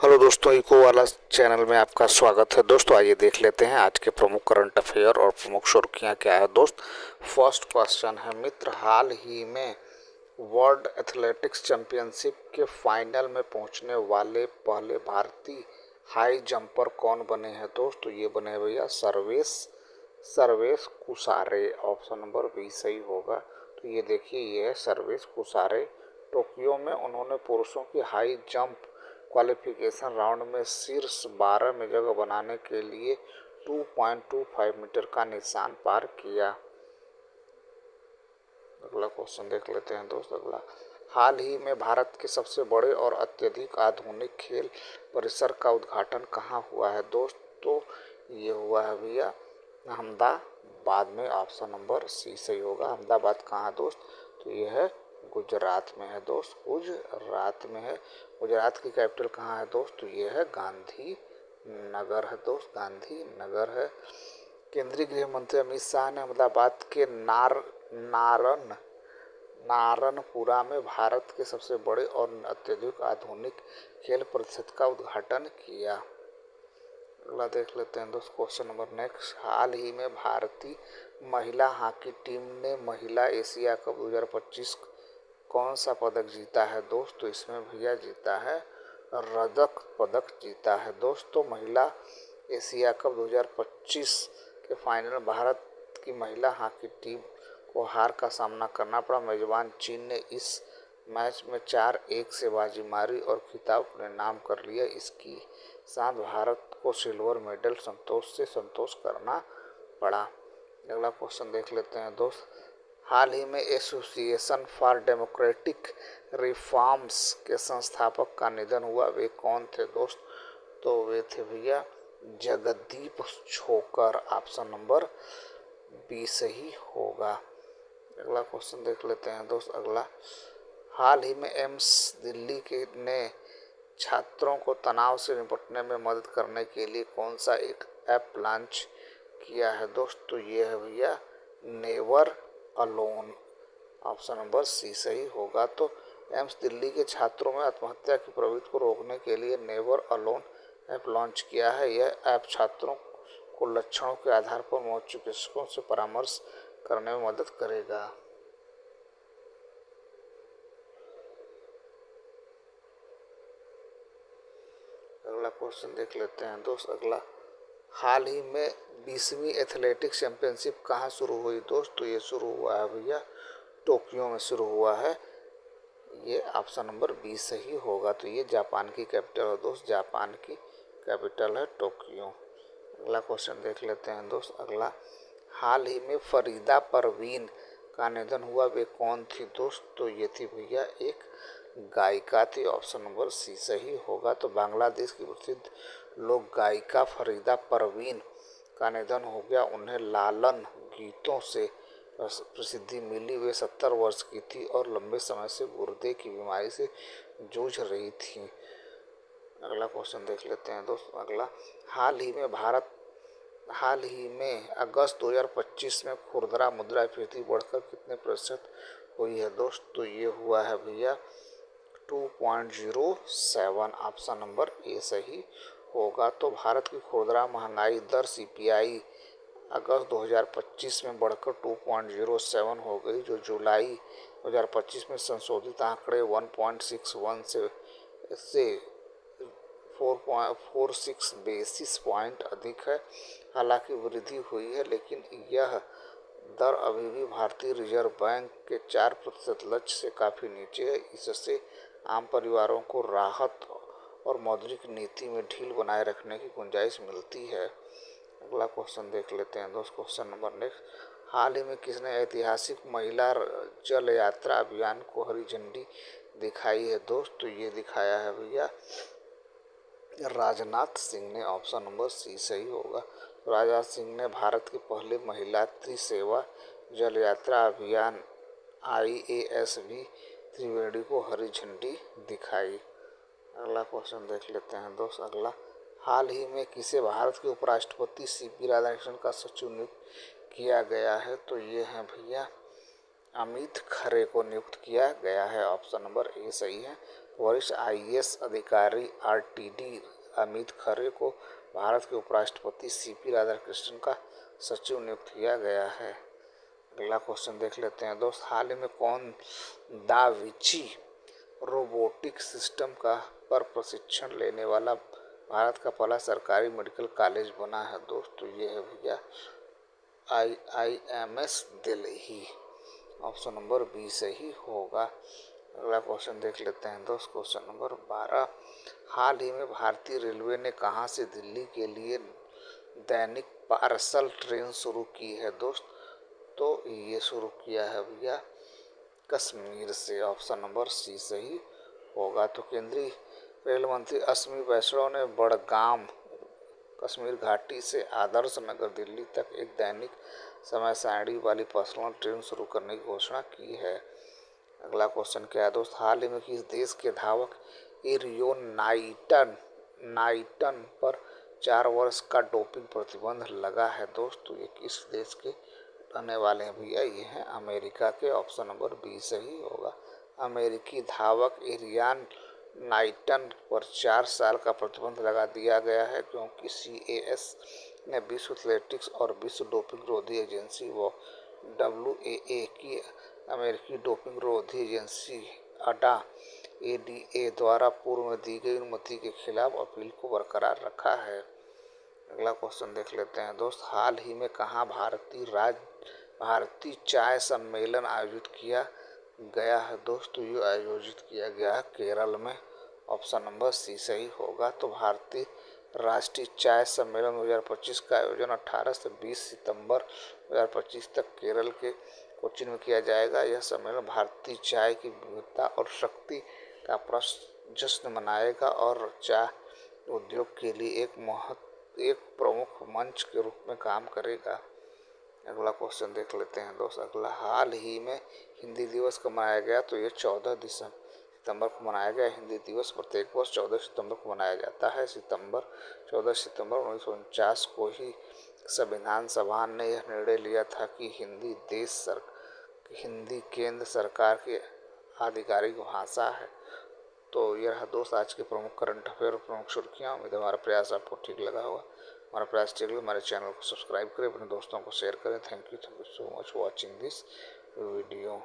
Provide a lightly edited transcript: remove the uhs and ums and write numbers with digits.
Hello दोस्तों, eco वाला channel में आपका स्वागत है। दोस्तों आइए देख लेते हैं आज के प्रमुख करंट अफेयर और प्रमुख सुर्खियां क्या है। दोस्त फर्स्ट क्वेश्चन है मित्र, हाल ही में वर्ल्ड एथलेटिक्स चैंपियनशिप के फाइनल में पहुंचने वाले पहले भारतीय हाई जंपर कौन बने हैं। दोस्तों ये बने भैया Sarvesh Sarvesh Kusare. Option number B सही होगा। तो ये देखिए, ये है सर्वेश कुसारे। टोक्यो में उन्होंने पुरुषों की हाई जंप क्वालिफिकेशन राउंड में शीर्ष 12 में जगह बनाने के लिए 2.25 मीटर का निशान पार किया। अगला क्वेश्चन देख लेते हैं दोस्त। अगला, हाल ही में भारत के सबसे बड़े और अत्यधिक आधुनिक खेल परिसर का उद्घाटन कहाँ हुआ है। दोस्त तो ये हुआ है भैया अहमदाबाद में। ऑप्शन नंबर सी सही होगा। अहमदाबाद कहाँ है दोस्त? तो ये है गुजरात में है दोस्त, गुजरात में है। गुजरात की कैपिटल कहाँ है दोस्त? तो ये है गांधी नगर है दोस्त, गांधी नगर है। केंद्रीय गृह मंत्री अमित शाह ने अहमदाबाद के नारनपुरा में भारत के सबसे बड़े और अत्यधिक आधुनिक खेल परिषद का उद्घाटन किया। अगला देख लेते हैं दोस्त क्वेश्चन नंबर नेक्स्ट, हाल ही में भारतीय महिला हॉकी टीम ने महिला एशिया कप 2025 कौन सा पदक जीता है। दोस्त तो इसमें भैया जीता है रजत पदक जीता है। दोस्तों महिला एशिया कप 2025 के फाइनल में भारत की महिला हॉकी टीम को हार का सामना करना पड़ा। मेजबान चीन ने इस मैच में 4-1 से बाजी मारी और खिताब अपने नाम कर लिया। इसके साथ भारत को सिल्वर मेडल संतोष करना पड़ा। अगला क्वेश्चन देख लेते हैं दोस्त, हाल ही में एसोसिएशन फॉर डेमोक्रेटिक रिफॉर्म्स के संस्थापक का निधन हुआ। वे कौन थे दोस्त? तो वे थे भैया Jagdeep Chhokar. Option number B सही होगा। अगला क्वेश्चन देख लेते हैं दोस्त। अगला, हाल ही में एम्स दिल्ली के ने छात्रों को तनाव से निपटने में मदद करने के लिए कौन सा एक ऐप लॉन्च किया है। दोस्त तो ये है भैया never alone. Option number C सही होगा। तो एम्स दिल्ली के छात्रों में आत्महत्या की प्रवृत्ति को रोकने के लिए नेवर अलोन ऐप लॉन्च किया है। यह ऐप छात्रों को लक्षणों के आधार पर मनोचिकित्सकों चिकित्सकों से परामर्श करने में मदद करेगा। अगला क्वेश्चन देख लेते हैं दोस्त। अगला, हाल ही में 20वीं एथलेटिक्स चैंपियनशिप कहाँ शुरू हुई। दोस्त तो ये शुरू हुआ है भैया टोक्यो में शुरू हुआ है। ये ऑप्शन नंबर बी सही होगा। तो ये जापान की कैपिटल है दोस्त, जापान की कैपिटल है टोक्यो। अगला क्वेश्चन देख लेते हैं दोस्त। अगला, हाल ही में फरीदा परवीन का निधन हुआ। वे कौन थी दोस्त? तो ये थी भैया एक गायिका थी। ऑप्शन नंबर सी सही होगा। तो बांग्लादेश की प्रसिद्ध लोक गायिका फरीदा परवीन का निधन हो गया। उन्हें लालन गीतों से प्रसिद्धि मिली। वे 70 वर्ष की थी और लंबे समय से गुर्दे की बीमारी से जूझ रही थी। अगला क्वेश्चन देख लेते हैं दोस्त। अगला, हाल ही में अगस्त 2025 में खुदरा मुद्रास्फीति बढ़कर कितने प्रतिशत हुई है। दोस्त तो ये हुआ है भैया 2.07। ऑप्शन नंबर ए सही होगा। तो भारत की खुदरा महंगाई दर सीपीआई अगस्त 2025 में बढ़कर 2.07 हो गई, जो जुलाई 2025 में संशोधित आंकड़े 1.61 से 4.46 बेसिस पॉइंट अधिक है। हालांकि वृद्धि हुई है, लेकिन यह दर अभी भी भारतीय रिजर्व बैंक के 4% लक्ष्य से काफ़ी नीचे है। इससे आम परिवारों को राहत और मौद्रिक नीति में ढील बनाए रखने की गुंजाइश मिलती है। अगला क्वेश्चन देख लेते हैं दोस्त। क्वेश्चन नंबर नेक्स्ट, हाल ही में किसने ऐतिहासिक महिला जल यात्रा अभियान को हरी झंडी दिखाई है। दोस्त तो ये दिखाया है भैया राजनाथ सिंह ने। ऑप्शन नंबर सी सही होगा। राजनाथ सिंह ने भारत की पहली महिला त्रिसेवा जल यात्रा अभियान IASB त्रिवेणी को हरी झंडी दिखाई। अगला क्वेश्चन देख लेते हैं दोस्त। अगला, हाल ही में किसे भारत के उपराष्ट्रपति CP राधाकृष्णन का सचिव नियुक्त किया गया है। तो ये है भैया अमित खरे को नियुक्त किया गया है। ऑप्शन नंबर ए सही है। वरिष्ठ आईएएस अधिकारी आरटीडी अमित खरे को भारत के उपराष्ट्रपति सीपी राधाकृष्णन का सचिव नियुक्त किया गया है। अगला क्वेश्चन देख लेते हैं दोस्त। हाल ही में कौन दा विंची रोबोटिक सिस्टम का पर प्रशिक्षण लेने वाला भारत का पहला सरकारी मेडिकल कॉलेज बना है दोस्त? तो ये है भैया IIMS Delhi. Option number B सही होगा। अगला क्वेश्चन देख लेते हैं दोस्त। Question number 12। हाल ही में भारतीय रेलवे ने कहां से दिल्ली के लिए दैनिक पार्सल ट्रेन शुरू की है दोस्त? तो ये शुरू किया है भैया कश्मीर से। ऑप्शन नंबर सी सही होगा। तो केंद्रीय रेल मंत्री अश्विनी वैष्णव ने बड़गाम कश्मीर घाटी से आदर्श नगर दिल्ली तक एक दैनिक समय सारणी वाली पर्सनल ट्रेन शुरू करने की घोषणा की है। अगला क्वेश्चन क्या है दोस्त। हाल ही में किस देश के धावक इरियो नाइटन पर 4 वर्ष का डोपिंग प्रतिबंध लगा है दोस्त? तो ये किस देश के रहने वाले हैं भैया? ये हैं अमेरिका के। ऑप्शन नंबर बी सही होगा। अमेरिकी धावक इरियान नाइटन पर 4 साल का प्रतिबंध लगा दिया गया है क्योंकि CAS ने विश्व एथलेटिक्स और विश्व डोपिंग रोधी एजेंसी व WAA की अमेरिकी डोपिंग रोधी एजेंसी ADA द्वारा पूर्व में दी गई अनुमति के खिलाफ अपील को बरकरार रखा है। अगला क्वेश्चन देख लेते हैं दोस्त। हाल ही में कहाँ भारतीय चाय सम्मेलन आयोजित किया गया है दोस्त? तो ये आयोजित किया गया है केरल में। ऑप्शन नंबर सी सही होगा। तो भारतीय राष्ट्रीय चाय सम्मेलन 2025 का आयोजन 18 से 20 सितंबर 2025 तक केरल के कोचीन में किया जाएगा। यह सम्मेलन भारतीय चाय की विविधता और शक्ति का जश्न मनाएगा और चाय उद्योग के लिए एक प्रमुख मंच के रूप में काम करेगा। अगला क्वेश्चन देख लेते हैं दोस्त। अगला, हाल ही में हिंदी दिवस कब मनाया गया? तो ये 14 सितंबर को मनाया गया। हिंदी दिवस प्रत्येक वर्ष 14 सितंबर को मनाया जाता है। 14 सितंबर 1949 को ही संविधान सभा ने यह निर्णय लिया था कि हिंदी केंद्र सरकार की आधिकारिक भाषा है। तो यह दोस्त आज के प्रमुख करंट अफेयर और प्रमुख सुर्खियाँ। उम्मीद है हमारा प्रयास आपको ठीक लगा होगा। हमारा प्रयास ठीक लगे हमारे चैनल को सब्सक्राइब करें, अपने दोस्तों को शेयर करें। Thank you so much watching this video.